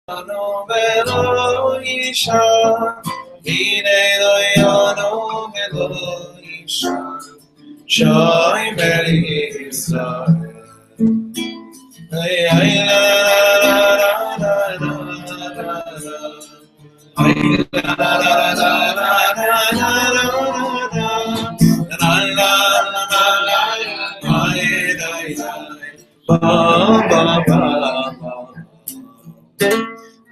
Yano Velo Isha, Hine Lo Yano Velo Isha, Shoy Meri Israel. Ay ay la la la la la la. Ay la la la la la la la la. La la la la la. Ay ay ay. Ba ba ba ba.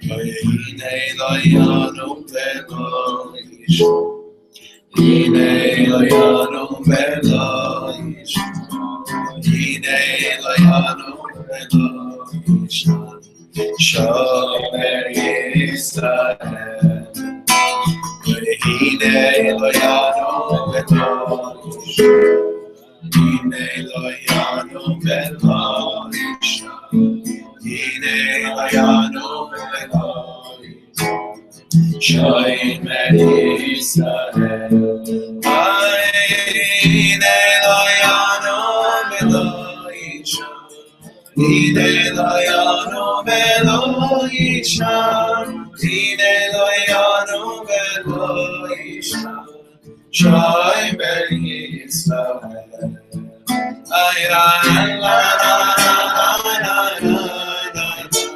Hine lo yano velo isha. Hine lo yano velo isha. Hine lo yano velo isha. Shomer Yisrael. Hine lo yano velo isha. Hine lo yano velo isha. Hine lo yano velo isha. Shomer Yisrael. Hine lo yano velo isha. Hine lo yano velo isha. Hine lo yano velo isha. Shomer Yisrael. Ay la la la la la la la la la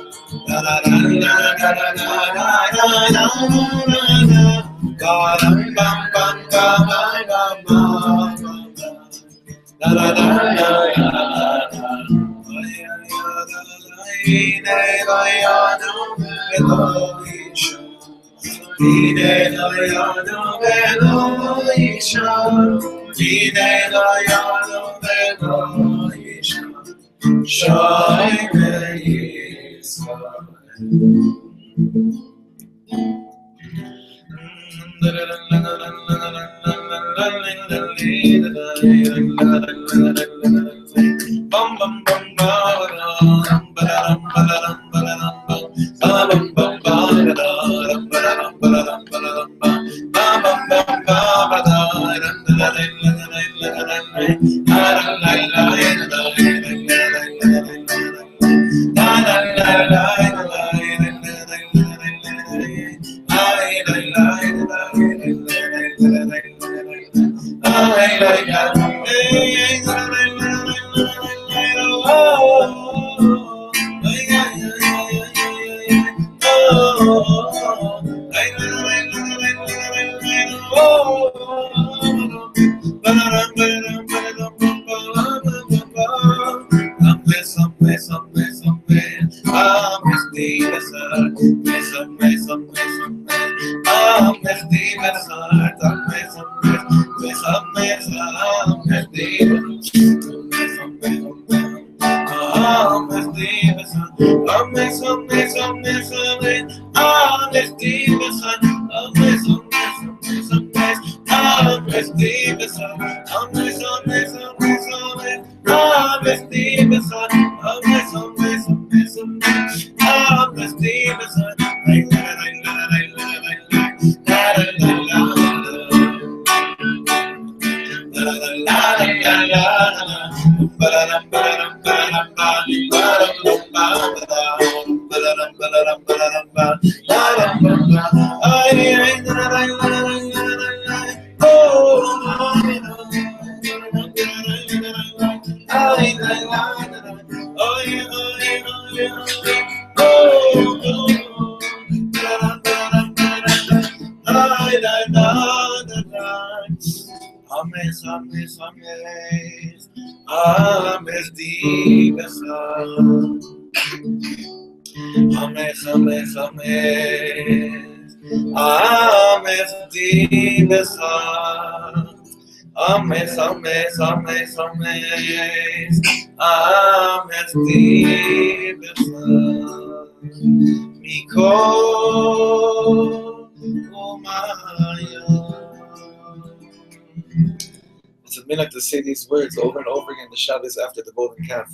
It's a minute to say these words over and over again. The Shabbos after the golden calf.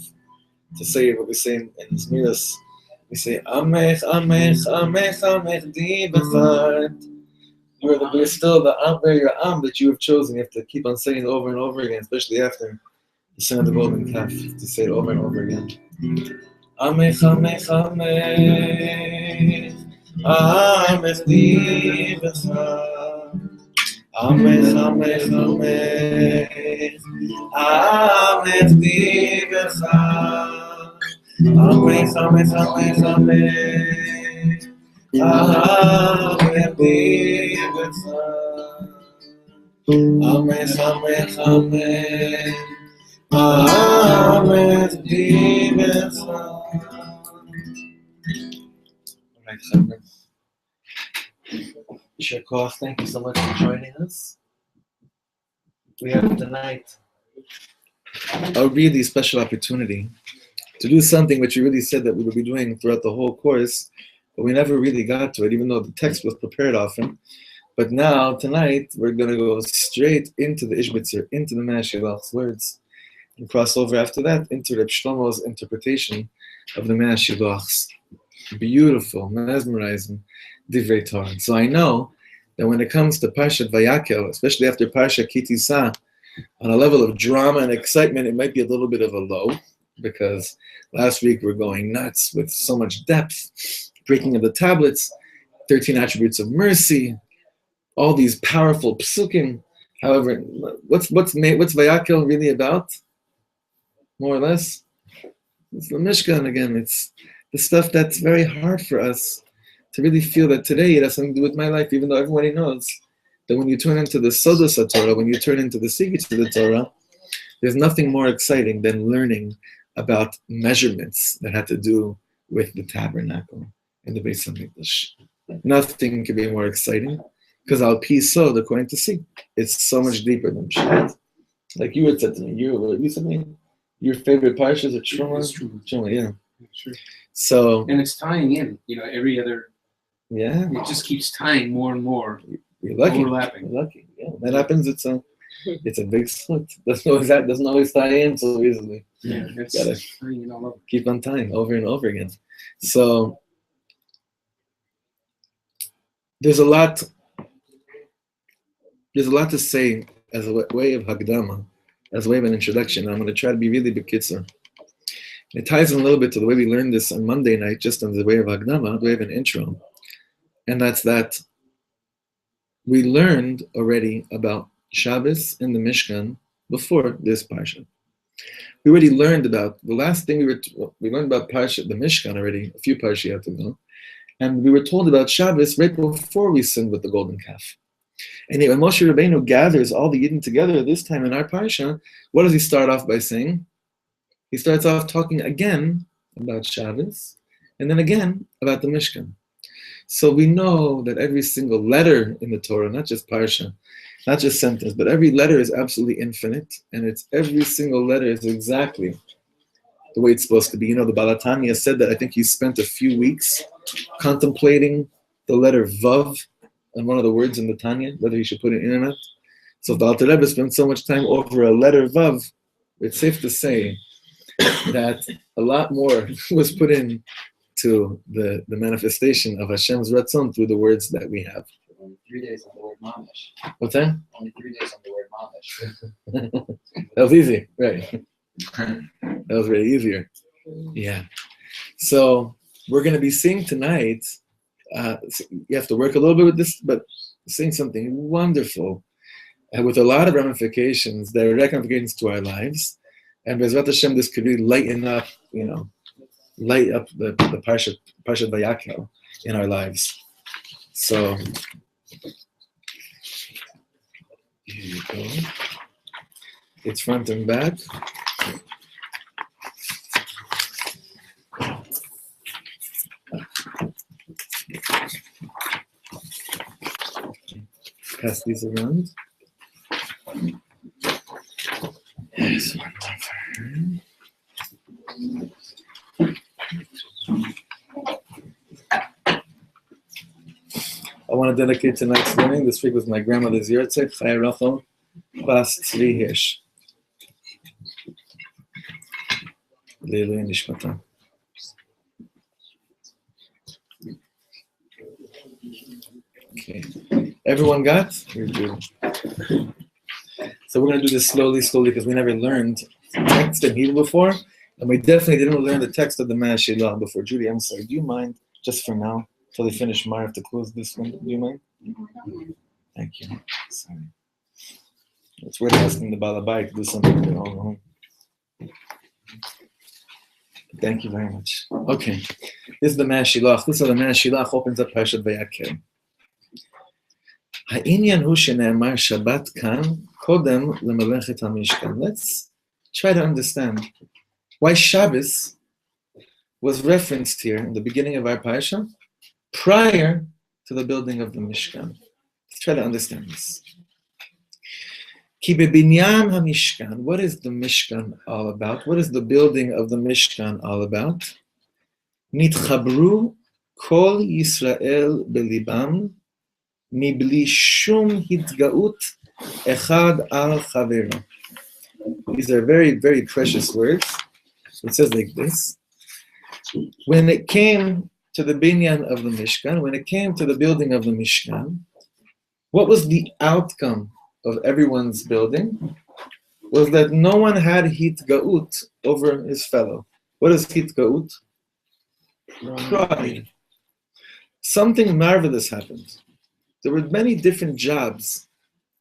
To say what we say in Zmiras. We say Amech, Amech, Amech, Amech, Di Bechart. We're still the Am, we're your Am that you have chosen. You have to keep on saying it over and over again, especially after the sin of the golden calf. To say it over and over again. Amech, Amech, Amech. Amech dibecha. Amech, Amech, Amech. Amech dibecha. Amech, Amech, Amech, Amech. Amech dibecha. Amech, Amech, Amech. Amech dibecha. All right, Chaver. Shekov, thank you so much for joining us. We have tonight a really special opportunity to do something which we really said that we would be doing throughout the whole course, but we never really got to it, even though the text was prepared often. But now, tonight, we're going to go straight into the Ishbitzer, into the Mashilach's words, and cross over after that into Reb Shlomo's interpretation of the Mashilach's beautiful, mesmerizing Divrei Torah. So I know that when it comes to Parshat Vayakehl, especially after Parshat Kitisa, on a level of drama and excitement, it might be a little bit of a low, because last week we're going nuts with so much depth, breaking of the tablets, 13 attributes of mercy, all these powerful psukim. However, what's Vayakehl really about? More or less, it's the Mishkan again. It's the stuff that's very hard for us to really feel that today it has something to do with my life, even though everybody knows that when you turn into the Sodos HaTorah, when you turn into the Sigits of the Torah, there's nothing more exciting than learning about measurements that had to do with the tabernacle and the Beis HaMikdash. Nothing could be more exciting, because Al Pi Sod, according to Sig, it's so much deeper than Pshat. Like you had said to me, you said to me, your favorite parashas are Shlomo? Shlomo, yeah. Sure. So, and it's tying in, every other. Yeah. It just keeps tying more and more. You're lucky. Overlapping. You're lucky. Yeah. When that happens, it's a big split. Doesn't always tie in so easily. Yeah, it's gotta tying in all over. Keep on tying over and over again. So there's a lot to say as a way of Hagdama, as a way of an introduction. I'm going to try to be really bekitzer. It ties in a little bit to the way we learned this on Monday night, just on the way of Hagdama, the way of an intro. And that's that we learned already about Shabbos and the Mishkan before this Parsha. We already learned about, the last thing we learned about Parsha, the Mishkan already, a few Parshiyot ago. And we were told about Shabbos right before we sinned with the golden calf. And when Moshe Rabbeinu gathers all the Yidden together this time in our Parsha, what does he start off by saying? He starts off talking again about Shabbos, and then again about the Mishkan. So we know that every single letter in the Torah, not just Parsha, not just sentence, but every letter is absolutely infinite, and every single letter is exactly the way it's supposed to be. The Balatanya said that I think he spent a few weeks contemplating the letter Vav on one of the words in the Tanya, whether he should put it in or not. So if the Alter Rebbe spent so much time over a letter Vav, it's safe to say that a lot more was put in to the manifestation of Hashem's Ratzon through the words that we have. Only 3 days on the word mamish. What's that? Only 3 days on the word mamish. That was easy, right? That was really easier. Yeah. So we're going to be seeing tonight, you have to work a little bit with this, but seeing something wonderful with a lot of ramifications, direct ramifications to our lives. And Bezrat Hashem, this could really light up the Parshat Vayakehl in our lives. So, here you go. It's front and back. Pass these around. Yes, one more. I want to dedicate tonight's learning. This week was my grandmother's yahrzeit, Chaya Rachel Bas Tzvi Hirsch. Leilu Nishmata. Okay. Everyone got? So we're going to do this slowly, because we never learned text in Hebrew before, and we definitely didn't learn the text of the Mashilach before. Judy, I'm sorry. Do you mind just for now, till they finish Mar, I have to close this one. Do you mind? Thank you. Sorry. It's worth asking the Balabai to do something on their own home. Thank you very much. Okay. This is the Mea Shilach. This is the Mea Shilach opens up Parashat Vayakehl. העניין הוא שנאמר שבת כאן קודם למלאכת המשכן. Let's try to understand why Shabbos was referenced here in the beginning of our parasha prior to the building of the Mishkan. Let's try to understand this. Ki bebinyan hamishkan. What is the Mishkan all about? What is the building of the Mishkan all about? Nitchabru kol Yisrael belibam מבלי שום התגאות אחד על חברו. These are very, very precious words. It says like this. When it came to the binyan of the Mishkan, when it came to the building of the Mishkan, what was the outcome of everyone's building? Was that no one had hitgaut over his fellow. What is hitgaut? Pride. Something marvelous happened. There were many different jobs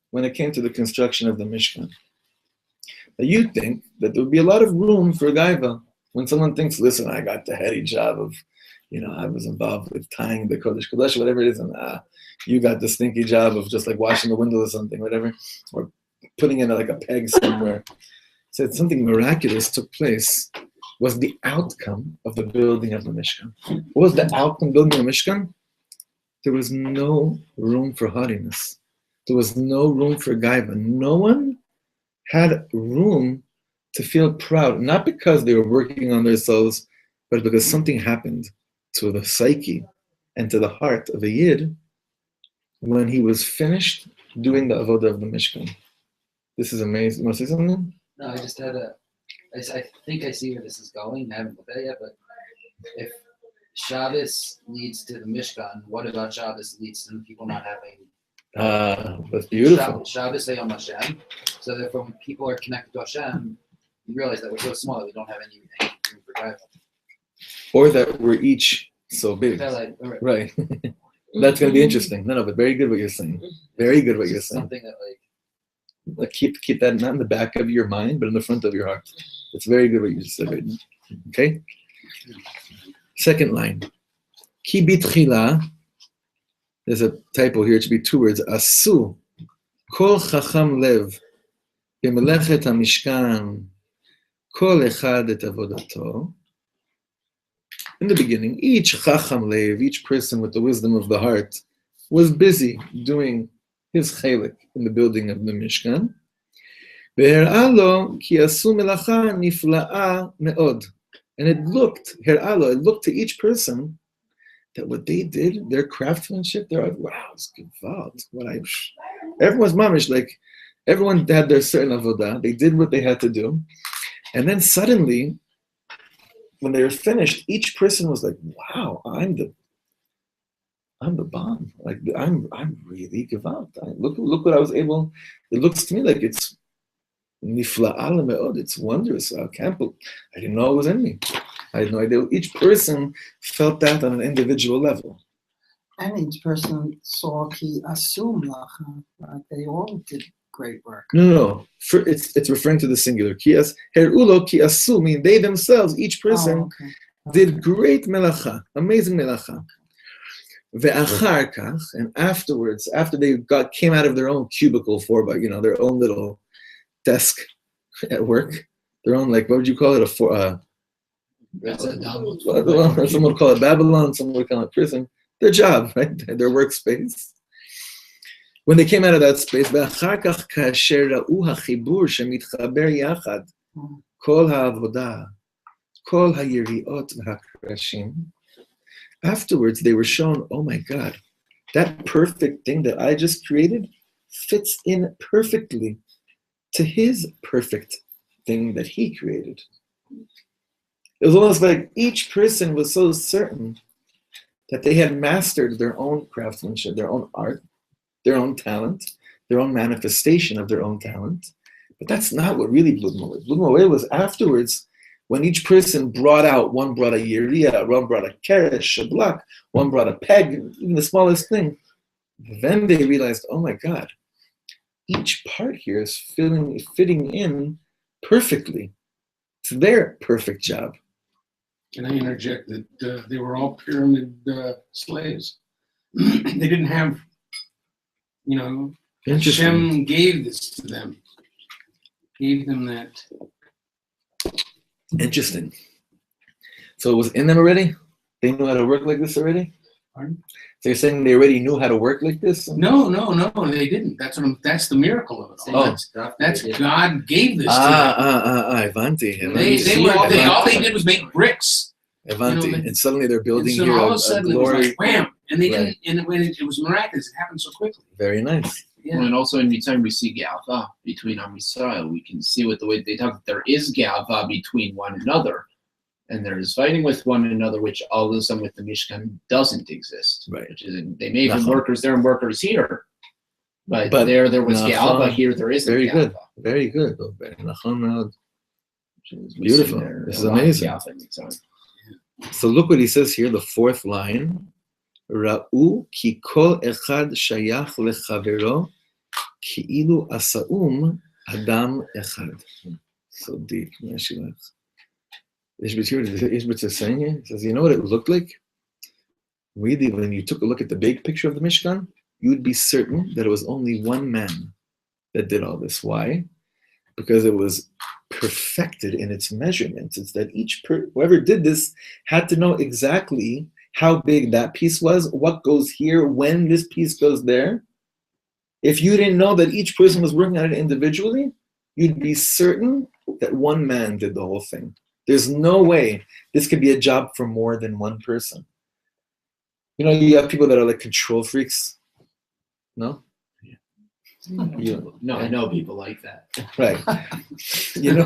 when it came to the construction of the Mishkan. Now you'd think that there would be a lot of room for gaiva when someone thinks, listen, I got the heady job of, I was involved with tying the Kodesh Kodesh, whatever it is, and you got the stinky job of just like washing the window or something, whatever, or putting in like a peg somewhere. Said something miraculous took place was the outcome of the building of the Mishkan. What was the outcome of building the Mishkan? There was no room for haughtiness. There was no room for gaiva. No one had room to feel proud, not because they were working on themselves, but because something happened to the psyche and to the heart of a Yid when he was finished doing the avodah of the Mishkan. This is amazing. You want to say something? No, I just had I think I see where this is going. I haven't looked at it yet, but if Shabbos leads to the Mishkan, what about Shabbos leads to people not having that's beautiful. Shabbos Yom Hashem. So therefore, when people are connected to Hashem, you realize that we're so small that we don't have any room for gaiva. Or that we're each so big. Right. That's going to be interesting. No, but very good what you're saying. Very good what you're saying. Something that like keep that not in the back of your mind, but in the front of your heart. It's very good what you said right now. Okay? Second line. Ki bitchila. There's a typo here. It should be two words. Asu. Kol chacham lev. B'melechet hamishkan. Kol echad et avodato. In the beginning, each chacham lev, each person with the wisdom of the heart, was busy doing his chalik in the building of the Mishkan. Ve'her'a lo ki asu melacha nifla'a me'od. And it looked to each person that what they did, their craftsmanship, they're like, wow, it's gewalt. Everyone's mamish, like, everyone had their certain avodah. They did what they had to do. And then suddenly, when they were finished, each person was like, wow, I'm the bomb. Like, I'm really gewalt. Look what I was able, it looks to me like it's nifla'ah me'od. It's wondrous. I didn't know it was in me. I had no idea. Each person felt that on an individual level. And each person saw ki asum lacha. They all did great work. No. It's referring to the singular. Ki her'ulo ki asu, mean they themselves, each person did great melacha, amazing melacha. Ve'achar kach, and afterwards, after they came out of their own cubicle their own little desk at work, their own, like, what would you call it? Someone would call it Babylon, someone would call it prison. Their job, right? Their workspace. When they came out of that space, ואחר כך כאשר ראו החיבור שמתחבר יחד, כל העבודה, כל היריעות והקרשים. Afterwards, they were shown, oh my God, that perfect thing that I just created fits in perfectly to his perfect thing that he created. It was almost like each person was so certain that they had mastered their own craftsmanship, their own art, their own talent, their own manifestation of their own talent. But that's not what really blew them away. Blew them away was afterwards when each person brought out, one brought a yiriyah, one brought a keresh, a block, one brought a peg, even the smallest thing, then they realized, oh my God, each part here is fitting in perfectly. It's their perfect job. Can I interject that they were all pyramid slaves? They didn't have, Interesting. Hashem gave this to them. Gave them that. Interesting. So it was in them already? They knew how to work like this already? Pardon? So you're saying they already knew how to work like this? No, they didn't. That's the miracle of it all. That's God gave this to them. Avanti. All they did was make bricks. Avanti. And suddenly they're building so here all of a a sudden glory. it was like wham, and they Right. didn't. And when it was miraculous, it happened so quickly. Very nice. Yeah. And also in Mitzrayim we see Ga'ava between Am Yisrael. We can see with the way they talk, there is Ga'ava between one another. And there's fighting with one another, which all of a sudden with the Mishkan doesn't exist. Right. Which is, they may have been workers there and workers here. But there was Nachon. Ga'ava, here there isn't Very good. Ga'ava. Very good. Nachon. We see Beautiful. there This a is lot of amazing. Ga'ava in Mitzrayim. So look what he says here, the fourth line. Ra'u ki kol echad shayach lechavero ki'ilu asa'um adam echad. So deep. Ishbitz is saying here, he says, you know what it looked like? Really, when you took a look at the big picture of the Mishkan, you would be certain that it was only one man that did all this. Why? Because it was perfected in its measurements. It's that whoever did this had to know exactly how big that piece was, what goes here, when this piece goes there. If you didn't know that each person was working on it individually, you'd be certain that one man did the whole thing. There's no way this could be a job for more than one person. You have people that are like control freaks. No? No, I know people like that. Right. You know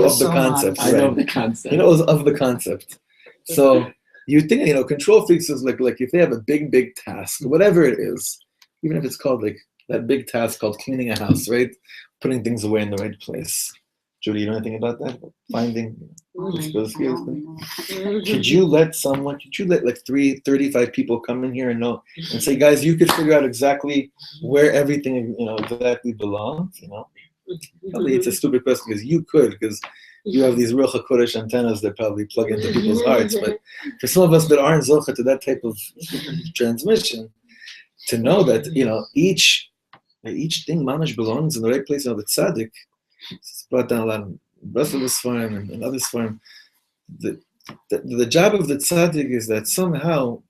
of the concept. I know the concept. You know of the concept. So you think, control freaks is like if they have a big task, whatever it is, even if it's called like that big task called cleaning a house, right? Putting things away in the right place. Judy, you know anything about that? Finding this goes here. Could you let like 35 people come in here and say, guys, you could figure out exactly where everything exactly belongs, Probably it's a stupid question because you could, because you have these Ruach HaKodesh antennas that probably plug into people's hearts. But for some of us that aren't zocha to that type of transmission, to know that each thing mamash belongs in the right place of the tzaddik. It's brought down a lot of Brussels farm and other farm. The job of the tzaddik is that somehow,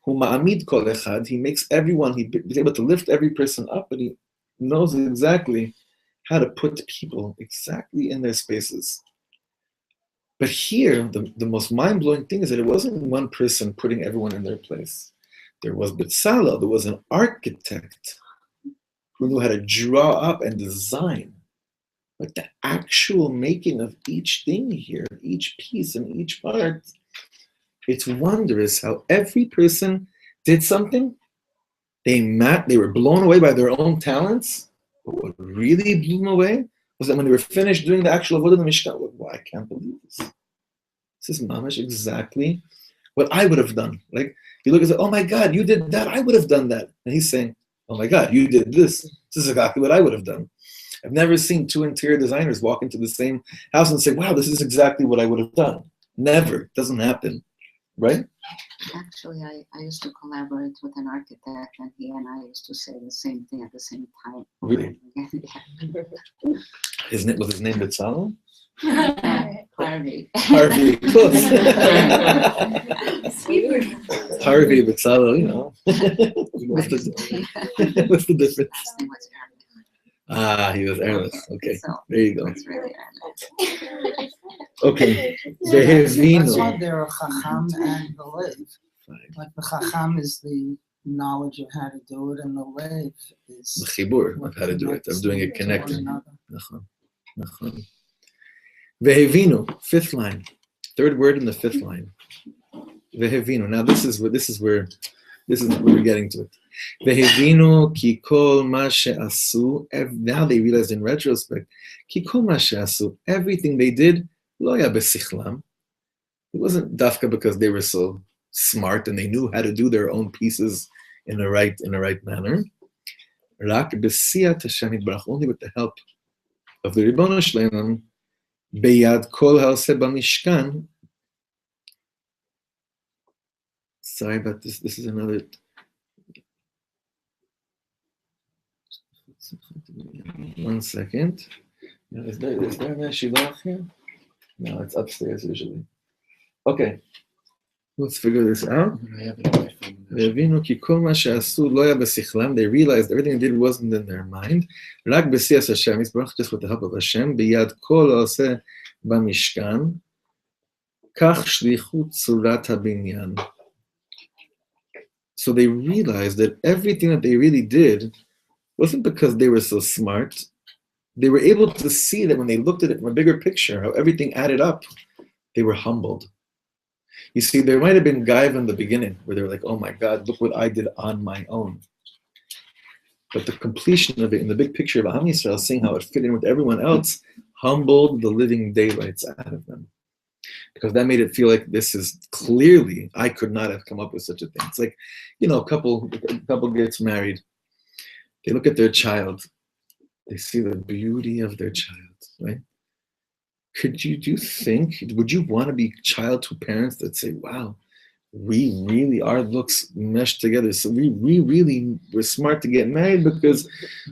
hu ma'amid kol echad, he makes everyone, he's able to lift every person up, but he knows exactly how to put people exactly in their spaces. But here, the most mind-blowing thing is that it wasn't one person putting everyone in their place. There was B'Tzalel, there was an architect who knew how to draw up and design. But the actual making of each thing here, each piece and each part, it's wondrous how every person did something. They were blown away by their own talents. But what really blew them away was that when they were finished doing the actual avodah in the Mishkan, I can't believe this. This is mamash exactly what I would have done. Like, you look and say, oh my God, you did that, I would have done that. And he's saying, oh my God, you did this. This is exactly what I would have done. I've never seen two interior designers walk into the same house and say, wow, this is exactly what I would have done. Never. It doesn't happen. Right? Actually, I used to collaborate with an architect, and he and I used to say the same thing at the same time. Really? Yeah. Was his name B'Tzalel? Harvey. Harvey, close. Harvey, B'Tzalel, What's the difference? His name was Harvey. He was airless. Okay, So there you go. it's really Okay. That's why there are Chacham and the Lev. Like the Chacham is the knowledge of how to do it, and the Lev is The chibur of how to do it, of doing it connected. Nachon. Nachon. Vehevinu, fifth line, third word in the fifth line. Vehevinu. Now this is where we're getting to it. Vehevinu ki kol ma she'asu. Now they realized in retrospect, ki kol ma she'asu. Everything they did Lo ya besichlam. It wasn't dafka because they were so smart and they knew how to do their own pieces in the right manner. Rak b'siyat Hashem Yitbarach, only with the help of the Ribono Shleim, beyad kol ha'oseh b'mishkan. Sorry about this. This is another. One second. Is there a shilach here? No, it's upstairs usually. Okay, let's figure this out. I have it on my phone. They realized everything they did wasn't in their mind. Just with the help of Hashem. Biyad kol ha'oseh b'mishkan. Kach shlichut tzurat habinyan. So they realized that everything that they really did wasn't because they were so smart. They were able to see that when they looked at it from a bigger picture, how everything added up, they were humbled. You see, there might have been gaiva in the beginning, where they were like, oh my God, look what I did on my own. But the completion of it in the big picture of Am Yisrael, seeing how it fit in with everyone else, humbled the living daylights out of them. Because that made it feel like this is clearly, I could not have come up with such a thing. It's like, a couple gets married. They look at their child. They see the beauty of their child, right? Would you want to be child to parents that say, wow, we really, our looks meshed together. So we really were smart to get married because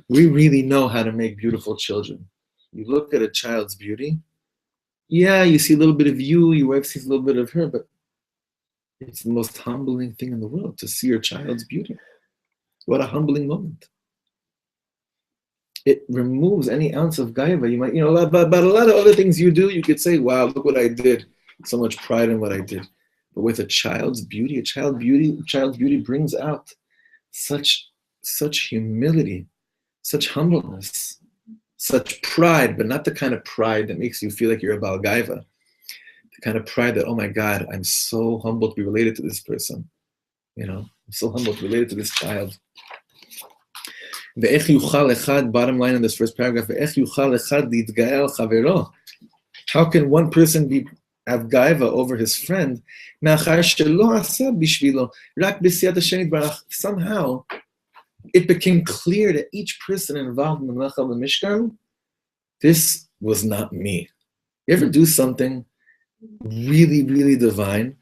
we really know how to make beautiful children. You look at a child's beauty. Yeah, you see a little bit of you, your wife sees a little bit of her, but it's the most humbling thing in the world to see your child's beauty. What a humbling moment. It removes any ounce of gaiva. You might, but a lot of other things you do, you could say, wow, look what I did. So much pride in what I did. But with a child's beauty, child's beauty brings out such humility, such humbleness, such pride, but not the kind of pride that makes you feel like you're a Baal Gaiva. The kind of pride that, oh my God, I'm so humbled to be related to this person. I'm so humbled to be related to this child. Bottom line in this first paragraph, how can one person have gaiva over his friend? Somehow, it became clear to each person involved in the Melacha of the Mishkan, this was not me. You ever do something really, really divine,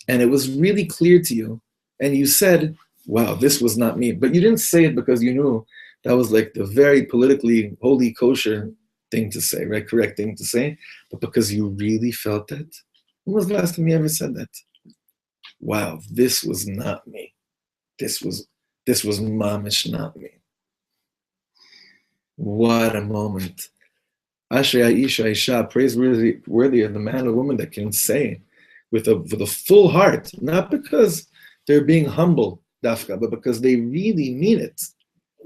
and it was really clear to you, and you said, wow, this was not me. But you didn't say it because you knew that was like the very politically holy kosher thing to say, right? Correct thing to say, but because you really felt that. When was the last time you ever said that? Wow, this was not me. This was mamish not me. What a moment. Ashrei Isha Isha, praiseworthy of the man or woman that can say with a full heart, not because they're being humble, dafka, but because they really mean it.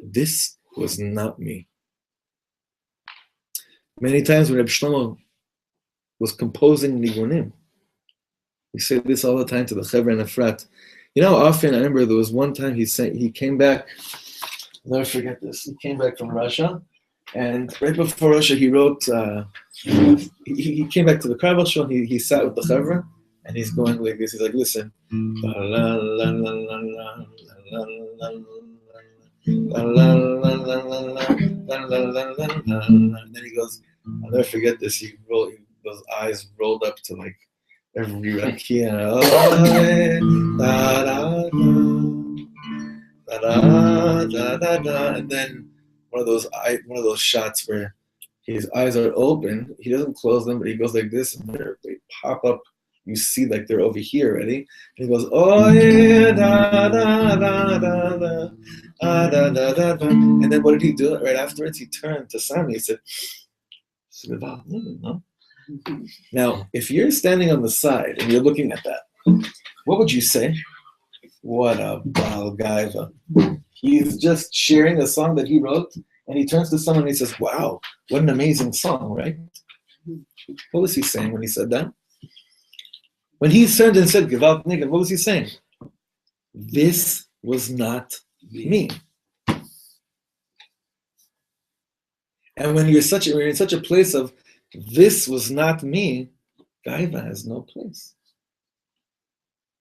This was not me. Many times when Reb Shlomo was composing nigunim, he said this all the time to the Chevra and Efrat. Often I remember there was one time he came back. I'll never forget this. He came back from Russia, and right before Russia, he wrote. He came back to the Karvel show. He sat with the Chevra, and he's going like this. He's like, listen. And then he goes, I'll never forget this. Those eyes rolled up to like every rakia. And then one of those shots where his eyes are open. He doesn't close them, but he goes like this, and they pop up. You see, like they're over here, ready? And he goes, oh yeah, da da da da da. And then what did he do? Right afterwards, he turned to Sami. He said, no. Now, if you're standing on the side and you're looking at that, what would you say? What a Baal Gaiva. He's just sharing a song that he wrote, and he turns to someone and he says, wow, what an amazing song, right? What was he saying when he said that? When he turned and said, Gewalt Nigel, what was he saying? This was not me. And when you're in such a place of this was not me, Gaiva has no place.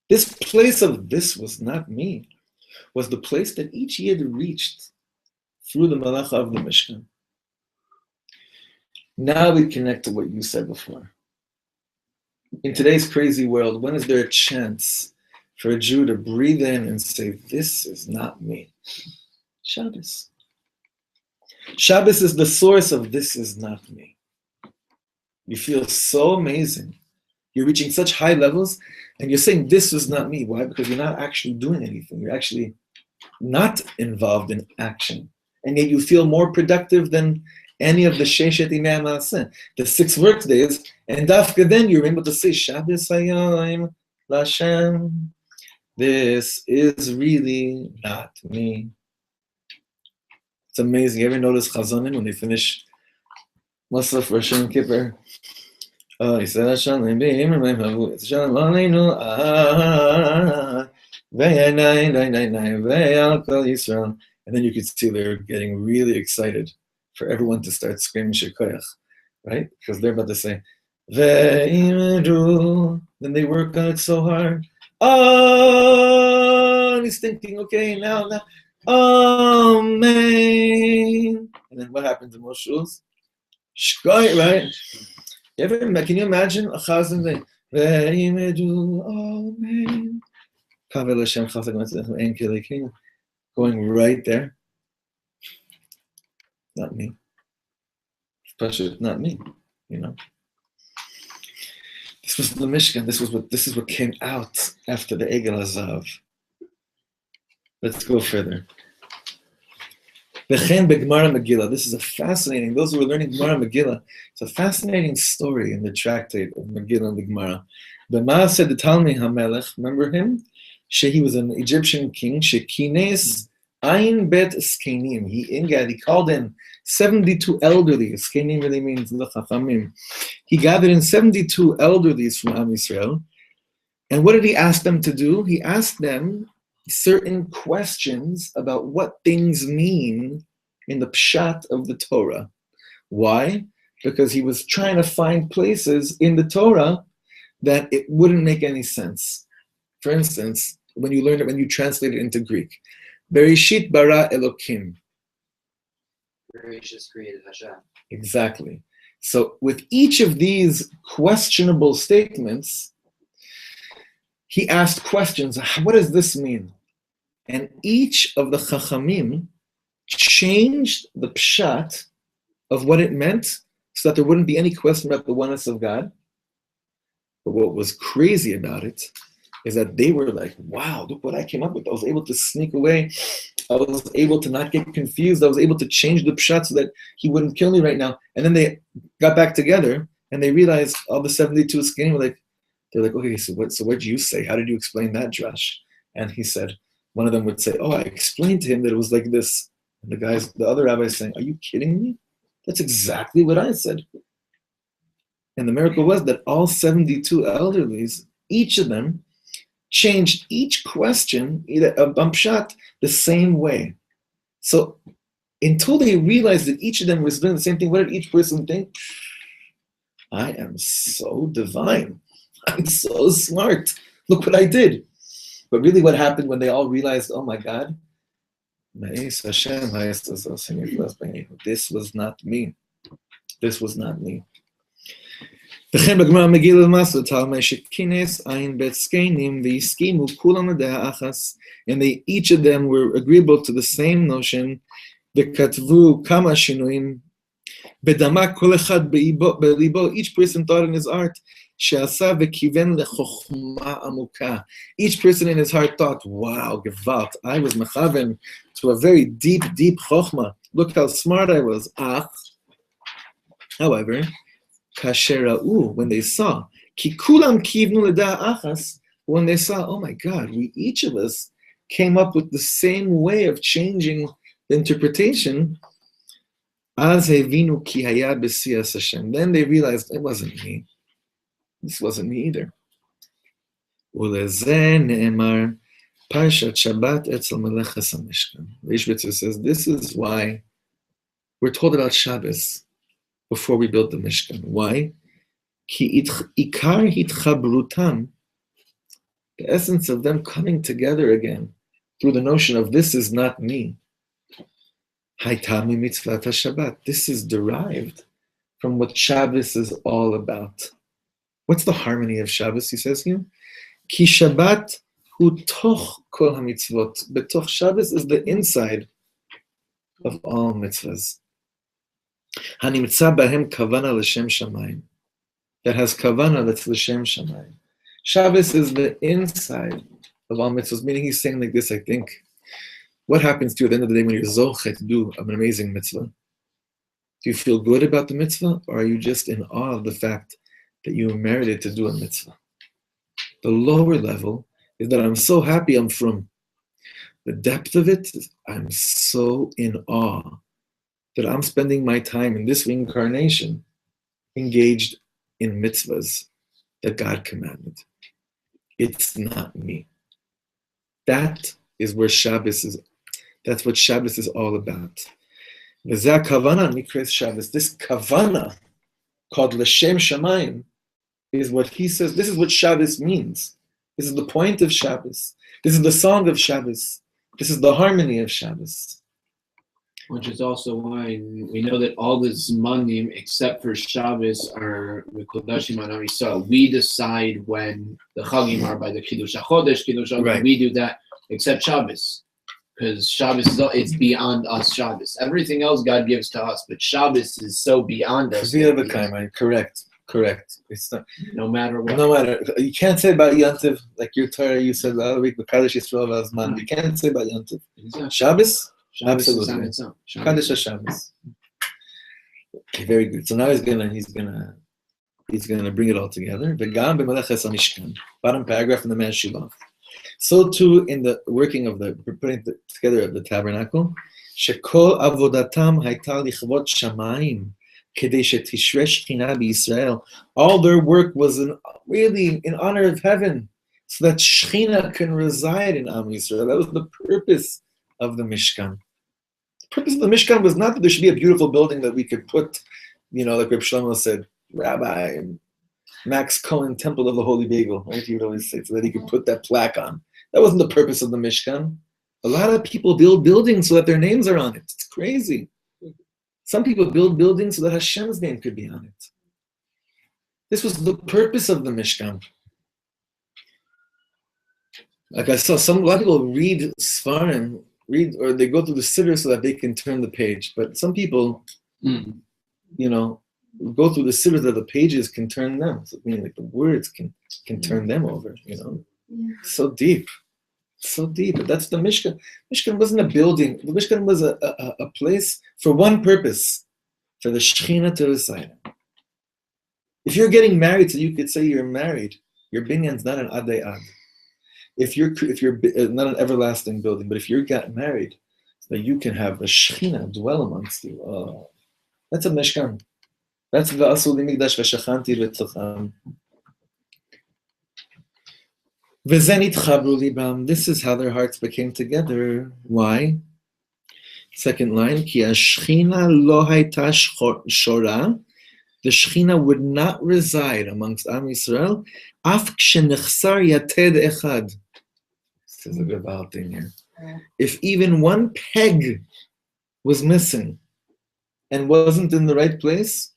This place of this was not me was the place that each Yid reached through the malacha of the Mishkan. Now we connect to what you said before. In today's crazy world, when is there a chance for a Jew to breathe in and say, this is not me? Shabbos. Shabbos is the source of this is not me. You feel so amazing. You're reaching such high levels, and you're saying, this was not me. Why? Because you're not actually doing anything. You're actually not involved in action. And yet you feel more productive than any of the Sheshet Yimei HaMaaseh, the 6 work days, and dafka then you're able to say, Shabbos Hayom Lashem. This is really not me. It's amazing. You ever notice Chazanim when they finish Musaf Rosh Hashanah Kippur? Oh, he said, and then you could see they're getting really excited for everyone to start screaming Shekoyach, right? Because they're about to say, then they work on it so hard. Oh, and he's thinking, okay, now, oh, man. And then what happens in most shuls? Shkoy, right? Can you imagine a chazan going right there? Not me. Especially not me, you know. This was the Mishkan. This is what came out after the Egel Hazav. Let's go further. This is a fascinating, those who are learning Gemara Megillah, it's a fascinating story in the tractate of Megillah and the Gemara. B'ma said the Talmei HaMelech, remember him? He was an Egyptian king, Shekines Ayin Bet Skenim. He called in 72 elderly. Skenim really means the Chachamim. He gathered in 72 elderlies from Am Yisrael. And what did he ask them to do? He asked them certain questions about what things mean in the pshat of the Torah. Why? Because he was trying to find places in the Torah that it wouldn't make any sense. For instance, when you learn it, when you translate it into Greek, Bereshit bara Elokim. Bereshit created Hashem. Exactly. So with each of these questionable statements, he asked questions. What does this mean? And each of the Chachamim changed the pshat of what it meant so that there wouldn't be any question about the oneness of God. But what was crazy about it is that they were like, wow, look what I came up with. I was able to sneak away. I was able to not get confused. I was able to change the pshat so that he wouldn't kill me right now. And then they got back together and they realized all the 72 skinny were like, they're like, okay, so what did you say? How did you explain that, Josh? And he said, one of them would say, oh, I explained to him that it was like this. And the other rabbi is saying, are you kidding me? That's exactly what I said. And the miracle was that all 72 elderlies, each of them, changed each question, of pshat, the same way. So until they realized that each of them was doing the same thing, what did each person think? I am so divine. I'm so smart. Look what I did. But really what happened when they all realized, oh my God, this was not me. This was not me. And they each of them were agreeable to the same notion. Each person thought in his heart. Each person in his heart thought, wow, gewalt, I was mechaven to a very deep, deep chokhmah. Look how smart I was. However, kashera'u, when they saw, kikulam kivnu leda achas, when they saw, oh my God, each of us came up with the same way of changing the interpretation, az hevinu ki haya b'siyas Hashem. Then they realized, it wasn't me. This wasn't me either. Ulezeh ne'emar parshat Shabbat etzel meleches hamishkan. Rishbitzer says, this is why we're told about Shabbos. before we built the Mishkan. Why? Ki ikar hitchabrutam, the essence of them coming together again through the notion of this is not me. Haitami mitzvat Shabbat. This is derived from what Shabbos is all about. What's the harmony of Shabbos, he says here? Ki Shabbat hu toch kol hamitzvot. Betoch Shabbos is the inside of all mitzvahs. Hanimtza bahem kavana l'shem shamayim. That has kavana that's l'shem shamayim. Shabbos is the inside of all mitzvahs, meaning he's saying like this, I think. What happens to you at the end of the day when you're zochet to do an amazing mitzvah? Do you feel good about the mitzvah, or are you just in awe of the fact that you were merited to do a mitzvah? The lower level is that I'm so happy I'm from. The depth of it is I'm so in awe that I'm spending my time in this reincarnation engaged in mitzvahs that God commanded. It's not me. That is where Shabbos is. That's what Shabbos is all about. V'zeh kavana nikres Shabbos. This kavana called l'shem shamayim is what he says. This is what Shabbos means. This is the point of Shabbos. This is the song of Shabbos. This is the harmony of Shabbos. Which is also why we know that all the Zmanim except for Shabbos are Mekodashim Anam Yisrael. We decide when the Chagim are by the Kiddush HaChodesh, Kiddush HaChodesh. Right. We do that except Shabbos. Because Shabbos is it's beyond us, Shabbos. Everything else God gives to us, but Shabbos is so beyond us. Correct. It's not. No matter what. No matter. You can't say about Yantiv, like your Torah, you said the other week, B'Kadosh Yisrael V'Azman. You can't say about Yantiv. Exactly. Shabbos? Shabbos is on Absolutely. its own. Kaddish HaShabbos. Okay, very good. So now he's gonna bring it all together. V'gam b'meleches HaMishkan. Bottom paragraph in the Man Shiloh. So too in the working of the putting together of the tabernacle. Shekol avodatam hayta lichvot shamayim kedei shetishre shechina b'Yisrael. All their work was really in honor of heaven, so that Shechina can reside in Am Yisrael. That was the purpose of the Mishkan. The purpose of the Mishkan was not that there should be a beautiful building that we could put, like Reb Shlomo said, Rabbi Max Cohen, Temple of the Holy Bagel, right? He would always say, so that he could put that plaque on. That wasn't the purpose of the Mishkan. A lot of people build buildings so that their names are on it. It's crazy. Some people build buildings so that Hashem's name could be on it. This was the purpose of the Mishkan. Like I saw a lot of people read Sfarim, or they go through the siddur so that they can turn the page. But some people, go through the siddur that the pages can turn them. So, meaning like the words can turn them over, Yeah. So deep. But that's the Mishkan. Mishkan wasn't a building. The Mishkan was a place for one purpose, for the Shechina to reside. If you're getting married, so you could say you're married, your binyan's not an adei ad. If you're not an everlasting building, but if you got married, so that you can have the Shechina dwell amongst you. Oh, that's a Mishkan. That's v'asu li migdash v'shachanti v'tzocham. This is how their hearts became together. Why? Second line, Ki Shechina lo hayta shora. The Shechina would not reside amongst Am Yisrael. Af k'shenichsar yated echad. This is a good thing here. If even one peg was missing and wasn't in the right place,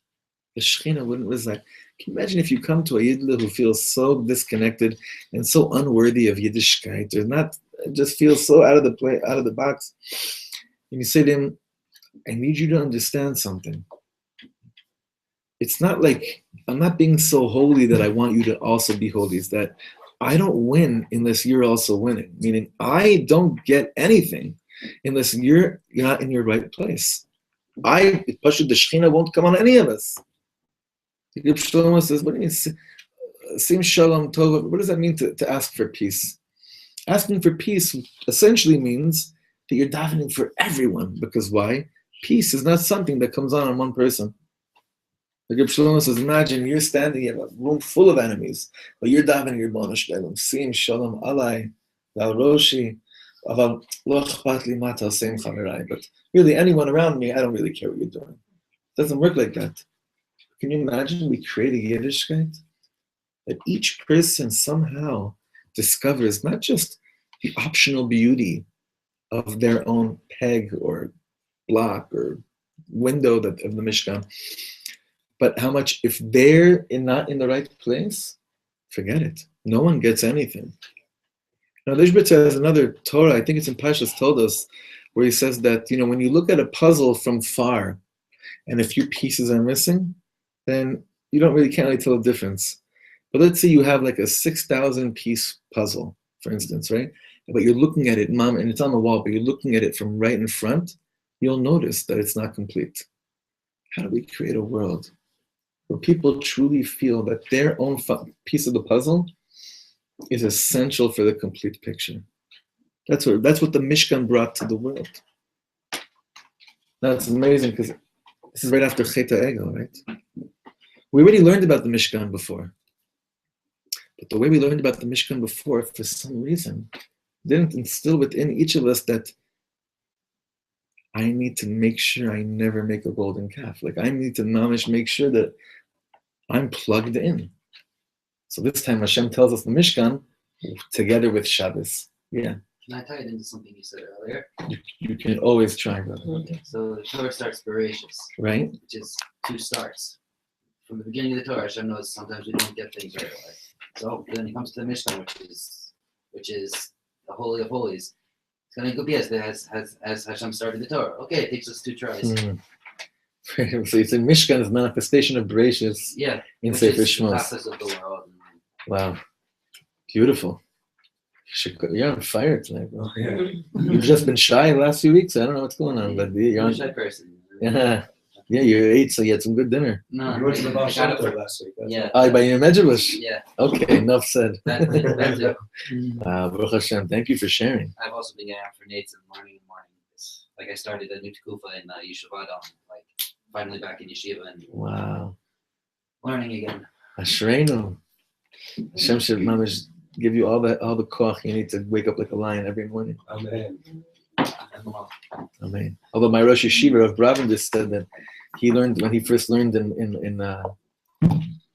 the Shechina wouldn't reside. Can you imagine if you come to a Yidler who feels so disconnected and so unworthy of Yiddishkeit, or not, just feels so out of the box, and you say to him, I need you to understand something. It's not like I'm not being so holy that I want you to also be holy. It's that I don't win unless you're also winning. Meaning I don't get anything unless you're not in your right place. The Shechina won't come on any of us. Reb Shlomo says, what do you mean, Sim Shalom Tov? What does that mean to ask for peace? Asking for peace essentially means that you're davening for everyone. Because why? Peace is not something that comes on one person. Like Reb Shlomo says, imagine you're standing in a room full of enemies, but you're davening your Bono Shalom, Sim Shalom Alai, Val Roshi, Aval Lo Chpat Li Mata Sem Chaverai. But really, anyone around me, I don't really care what you're doing. It doesn't work like that. can you imagine we create a Yiddishkeit? That each person somehow discovers not just the optional beauty of their own peg or block or window of the Mishkan, but how much, if they're not in the right place, forget it. No one gets anything. Now, Lishbitz has another Torah, I think it's in Pashas, told us, where he says that, when you look at a puzzle from far and a few pieces are missing, then you can't really tell the difference. But let's say you have like a 6,000 piece puzzle, for instance, right? But you're looking at it, Mom, and it's on the wall, but you're looking at it from right in front, you'll notice that it's not complete. How do we create a world where people truly feel that their own piece of the puzzle is essential for the complete picture? That's what the Mishkan brought to the world. Now it's amazing because this is right after Chet HaEgel, right? We already learned about the Mishkan before. But the way we learned about the Mishkan before, for some reason, didn't instill within each of us that I need to make sure I never make a golden calf. Like I need to mamish make sure that I'm plugged in. So this time Hashem tells us the Mishkan together with Shabbos. Yeah. Can I tie it into something you said earlier? You can always try, brother. Okay. So the Torah starts Bereshis, right? Which is two starts. From the beginning of the Torah, Hashem knows sometimes we don't get things right away. So then it comes to the Mishkan, which is the Holy of Holies. It's going to go as Hashem started the Torah. Okay, it takes us 2 tries. So it's a Mishkan is manifestation of Bereshis. Yeah. In Sefer Shmos. The process of the world. Wow, beautiful. You're on fire tonight, bro. Yeah. You've just been shy the last few weeks. I don't know what's going on, but you're on. I'm a shy person. Yeah, you ate, so you had some good dinner. No, you went to the Baal Shem Tov last week. Yeah. By your Medjugorje? Yeah. Okay, enough said. That too. Baruch Hashem, thank you for sharing. I've also been getting up for Nates in the morning. Like I started a new tekufa in Yeshiva Adam, like finally back in yeshiva and wow, learning again. Ashreinu. Hashem should mamish give you all the koach you need to wake up like a lion every morning. Amen. Amen. Although my Rosh Yeshiva of Bravin just said that he learned when he first learned in the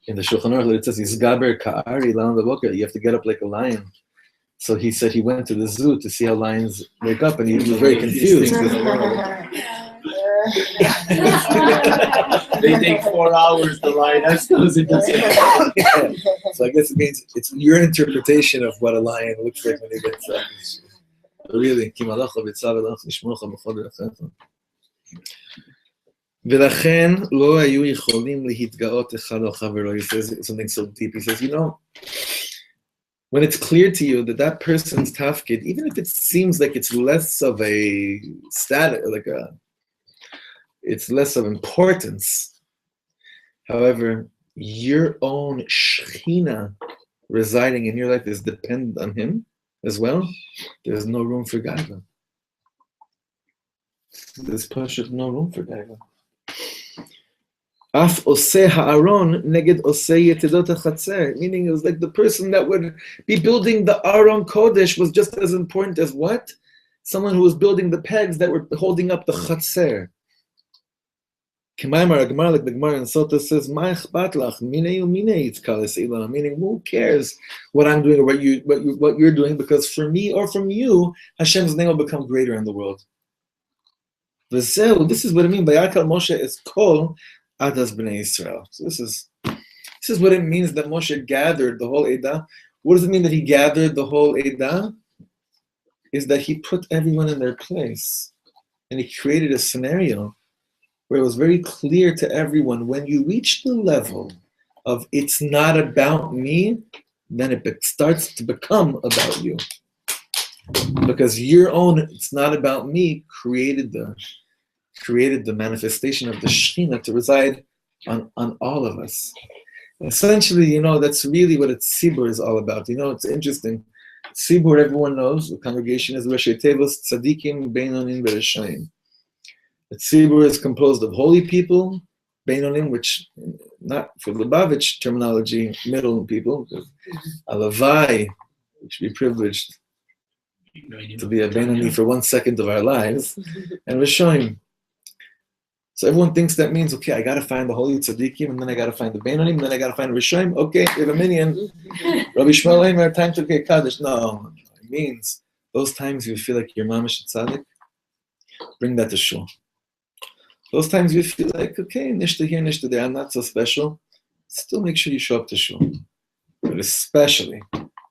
Shulchan Aruch, it says Yizgaber ka'ari la'am b'boker. You have to get up like a lion. So he said he went to the zoo to see how lions wake up, and he was very confused. They take 4 hours to lie. That's those it doesn't. Yeah. So I guess it means it's your interpretation of what a lion looks like when he gets up. Really, ולכן לא היו יכולים להתגאות אחד על חברו. He says something so deep. He says, when it's clear to you that that person's tafkid, even if it seems like it's less of a status, it's less of importance. However, your own shechina residing in your life is dependent on him as well. There's no room for gaiva. There's no room for gaiva. Af oseh ha'aron neged oseh yetedot ha'chatzer. Meaning it was like the person that would be building the Aron Kodesh was just as important as what? Someone who was building the pegs that were holding up the chatzer. K'maymar Gemara, like the Gemara in Sota says, "Ma ichbat lach minei uminei itzkales ilana." Meaning, who cares what I'm doing or what you're doing? Because for me or from you, Hashem's name will become greater in the world. This is what I mean. Vayakehl Moshe is kol adas bnei Yisrael. So this is what it means that Moshe gathered the whole Edah. What does it mean that he gathered the whole Edah? Is that he put everyone in their place, and he created a scenario where it was very clear to everyone, when you reach the level of it's not about me, then it starts to become about you. Because your own it's not about me created the manifestation of the Shekhinah to reside on all of us. Essentially, that's really what a tzibur is all about. It's interesting. Tzibur, everyone knows, the congregation is Rashi Tevos Tzadikim Beinonim Bereshayim. The tzibur is composed of holy people, Beinonim, which, not for Lubavitch terminology, middle people, Alavai, we should be privileged to be a Beinoni for 1 second of our lives, and Rishonim. So everyone thinks that means, okay, I got to find the holy tzaddikim, and then I got to find the Beinonim, and then I got to find Rishayim. Okay, we have a minion. Rabbi Shmuel Eimer, time to get Kaddish. No, it means those times you feel like your mamish tzaddik, bring that to shul. Those times you feel like, okay, nishta here, nishta there, I'm not so special. Still make sure you show up to shul. But especially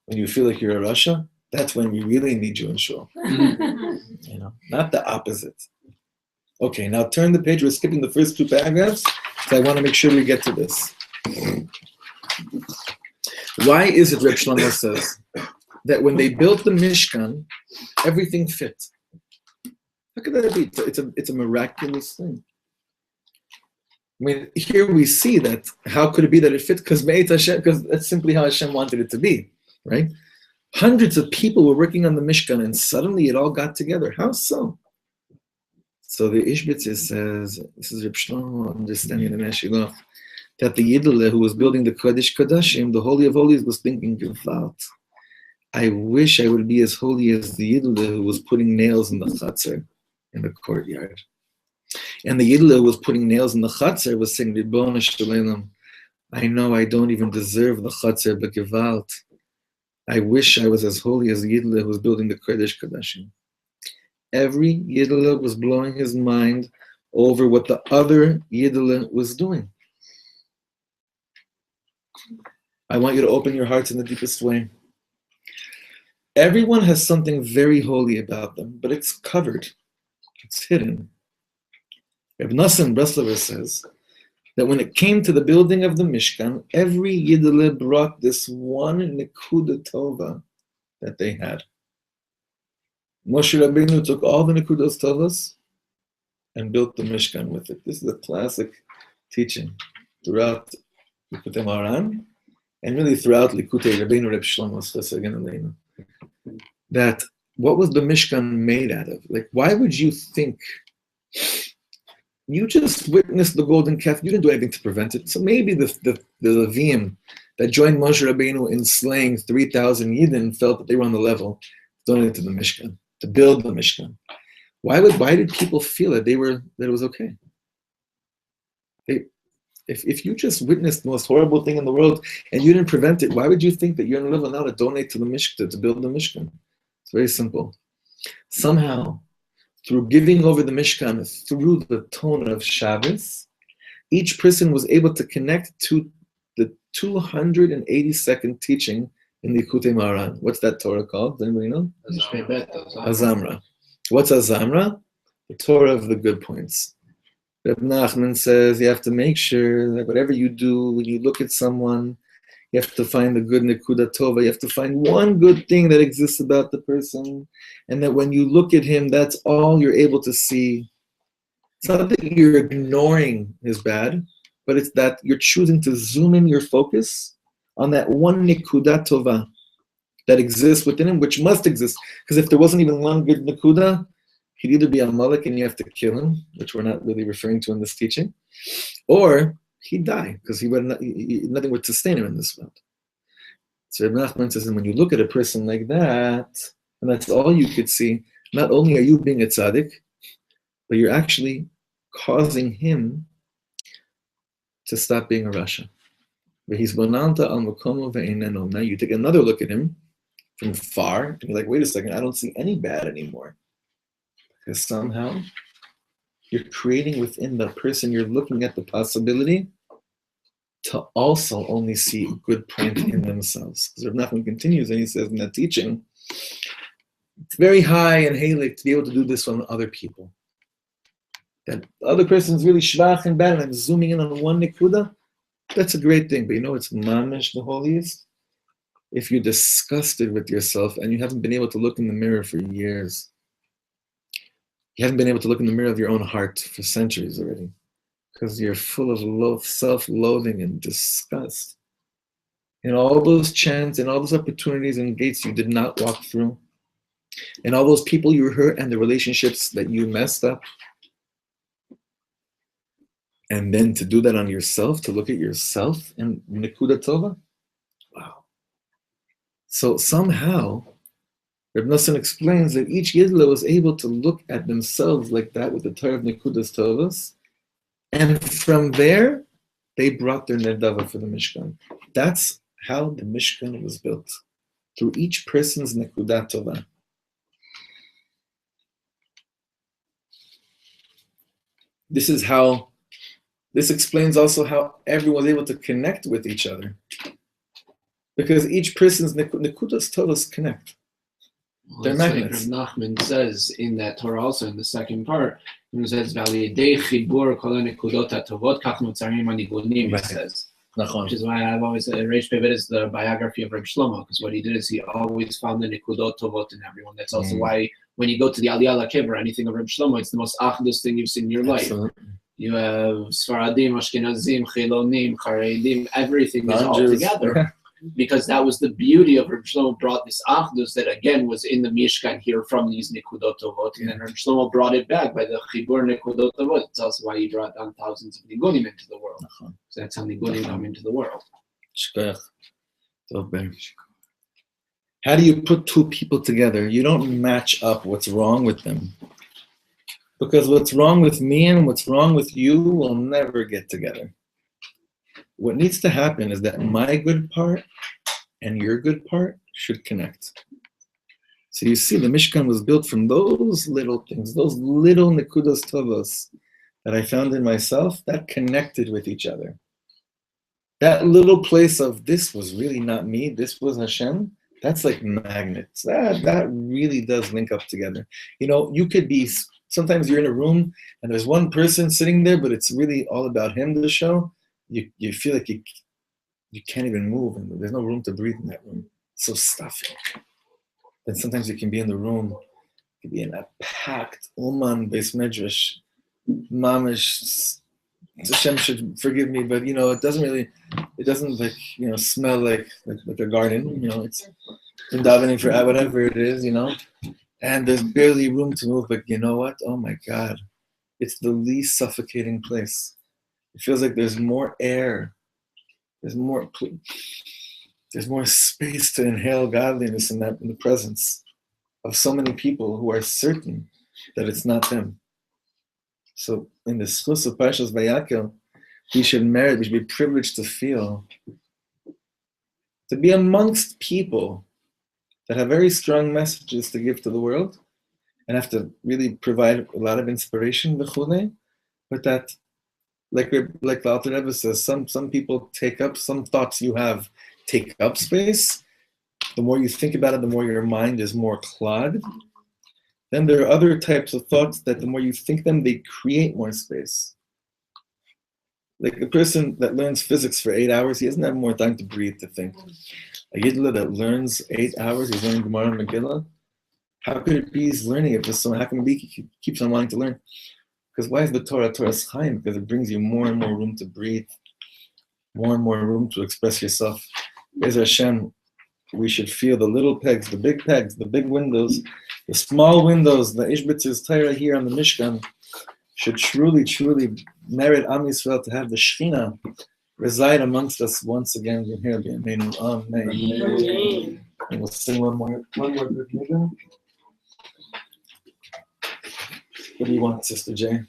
when you feel like you're a Rasha, that's when we really need you in shul. Not the opposite. Okay, now turn the page. We're skipping the first 2 paragraphs, so I want to make sure we get to this. Why is it, Reb Shlomo says, that when they built the Mishkan, everything fit? How could that be? It's a miraculous thing. I mean, here we see that. How could it be that it fit? Because that's simply how Hashem wanted it to be, right? Hundreds of people were working on the Mishkan, and suddenly it all got together. How so? So the Ishbitzer says, this is Reb Shlomo understanding the Meshilach, that the Yidle who was building the Kodesh Kodashim, the Holy of Holies, was thinking, Gewalt, I wish I would be as holy as the Yidle who was putting nails in the Chatzar, in the courtyard. And the Yidle who was putting nails in the Chatzar was saying, Ribbon Shalom, I know I don't even deserve the Chatzar, but Gewalt, I wish I was as holy as the Yidle who was building the Kodesh Kodashim. Every Yidle was blowing his mind over what the other Yidle was doing. I want you to open your hearts in the deepest way. Everyone has something very holy about them, but it's covered. It's hidden. Reb Nosson Breslover says that when it came to the building of the Mishkan, every Yidle brought this one Nekuda Tova that they had. Moshe Rabbeinu took all the Nekudos Tovos and built the Mishkan with it. This is a classic teaching throughout Likutei Moharan and really throughout Likutei Rabbeinu Reb Shlomo, that what was the Mishkan made out of? Like, why would you think? You just witnessed the golden calf. You didn't do anything to prevent it. So maybe the Levim that joined Moshe Rabbeinu in slaying 3,000 Yidden felt that they were on the level, donated to the Mishkan, to build the Mishkan. Why did people feel that it was okay? If you just witnessed the most horrible thing in the world and you didn't prevent it, why would you think that you're on the level now to donate to the Mishkan, to build the Mishkan? It's very simple. Somehow, through giving over the Mishkan, through the tone of Shabbos, each person was able to connect to the 282nd teaching in the Likutei Moharan. What's that Torah called? Does anybody know? Azamra. What's Azamra? The Torah of the good points. Reb Nachman says you have to make sure that whatever you do, when you look at someone, you have to find the good Nekuda Tova. You have to find one good thing that exists about the person, and that when you look at him, that's all you're able to see. It's not that you're ignoring his bad, but it's that you're choosing to zoom in your focus on that one Nekuda Tova that exists within him, which must exist. Because if there wasn't even one good Nekuda, he'd either be a Malak and you have to kill him, which we're not really referring to in this teaching, or he'd die because nothing would sustain him in this world. So Reb Nachman says, and when you look at a person like that, and that's all you could see, not only are you being a tzaddik, but you're actually causing him to stop being a Rasha. Now you take another look at him from far, and you're like, wait a second, I don't see any bad anymore. Because somehow you're creating within the person you're looking at the possibility to also only see a good point in themselves. Because Reb Nachman continues and he says in that teaching, it's very high and halik to be able to do this on other people. That the other person's really shvach and bad and I'm zooming in on one nikuda, that's a great thing. But you know it's mamish the holiest? If you're disgusted with yourself and you haven't been able to look in the mirror for years. You haven't been able to look in the mirror of your own heart for centuries already. Because you're full of self-loathing and disgust. And all those chants and all those opportunities and gates you did not walk through. And all those people you hurt and the relationships that you messed up. And then to do that on yourself, to look at yourself and Nekuda Tova? Wow. So somehow, Reb Nosson explains that each Yidla was able to look at themselves like that with the Torah of Nekudas Tovas And from there, they brought their nedava for the Mishkan. That's how the Mishkan was built, through each person's nekudat tova. This explains also how everyone was able to connect with each other. Because each person's nekudas tovas connect. They're magnets. Like Nachman says in that Torah also in the second part, when it says, it says. Which is why I've always said Reish Pebet is the biography of Reb Shlomo, because what he did is he always found the Nikudot Tovot in everyone. That's also why when you go to the Aliyah Lakib or anything of Reb Shlomo, it's the most achdus thing you've seen in your life. Absolutely. You have Sfaradim, Ashkenazim, Chilonim, Charedim, everything is all together. Because that was the beauty of Reb Shlomo brought this achdus that again was in the Mishkan here from these Nikudot Tovot, and then Reb Shlomo brought it back by the Chibur Nikudot Tovot. It's also why he brought down thousands of Nigunim into the world. So that's how Nigunim come into the world. How do you put two people together? You don't match up what's wrong with them. Because what's wrong with me and what's wrong with you will never get together. What needs to happen is that my good part and your good part should connect. So you see, the Mishkan was built from those little things, those little nekudas tovos that I found in myself that connected with each other. That little place of this was really not me, this was Hashem, that's like magnets. That really does link up together. You know, you could be, sometimes you're in a room and there's one person sitting there, but it's really all about him, the show. You feel like you can't even move, and there's no room to breathe in that room. It's so stuffy. Then sometimes you can be in the room, you can be in a packed Uman Beis Medrash, Mamish. Hashem should forgive me, but you know it doesn't like smell like a garden. You know, it's been davening for whatever it is, you know, and there's barely room to move. But you know what? Oh my God, it's the least suffocating place. It feels like there's more air. There's more space to inhale godliness in the presence of so many people who are certain that it's not them. So in the schus of Parshas Vayakehl, we should be privileged to feel, to be amongst people that have very strong messages to give to the world and have to really provide a lot of inspiration, but that like the Alter Rebbe says, some people take up, some thoughts you have take up space. The more you think about it, the more your mind is more clogged. Then there are other types of thoughts that the more you think them, they create more space. Like the person that learns physics for 8 hours, he doesn't have more time to breathe, to think. A Yidla that learns 8 hours, he's learning Gemara and Megillah. How could it be he's learning it? So how can it be he keeps on wanting to learn? Because why is the Torah's chaim? Because it brings you more and more room to breathe, more and more room to express yourself. As Hashem, we should feel the little pegs, the big windows, the small windows, the Ishbitz's Torah here on the Mishkan should truly, truly merit Am Yisrael to have the Shechina reside amongst us once again. Amen. Amen. And we'll sing one more good nigga. What do you want, Sister Jay?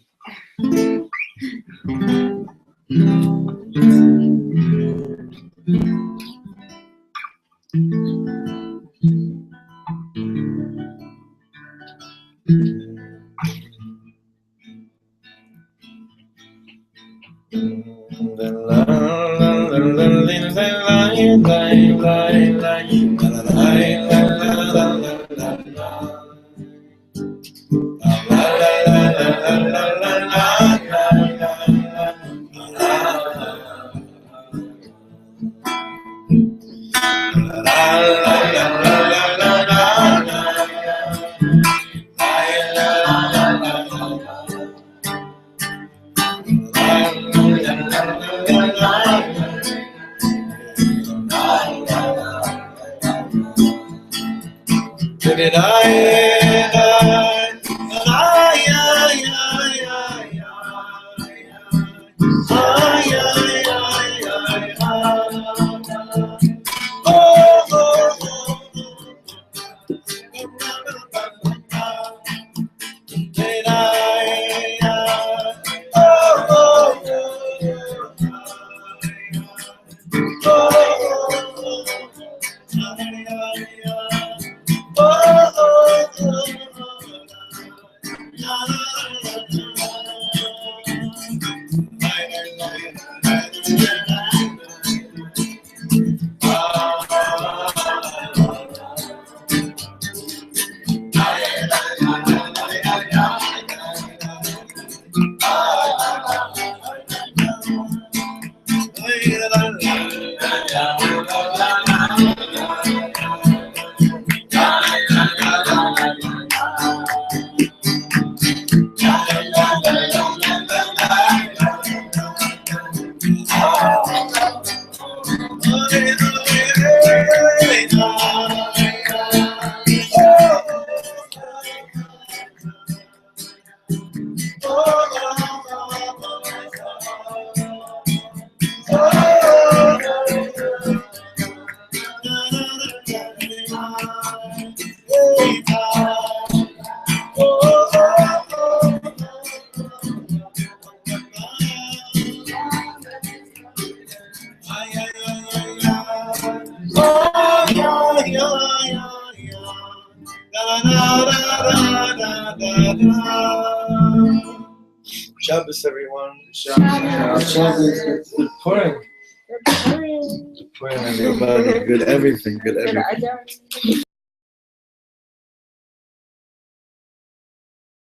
Shabbos, everyone. Shabbos, good point. Purim, everybody. Good everything. Good everything.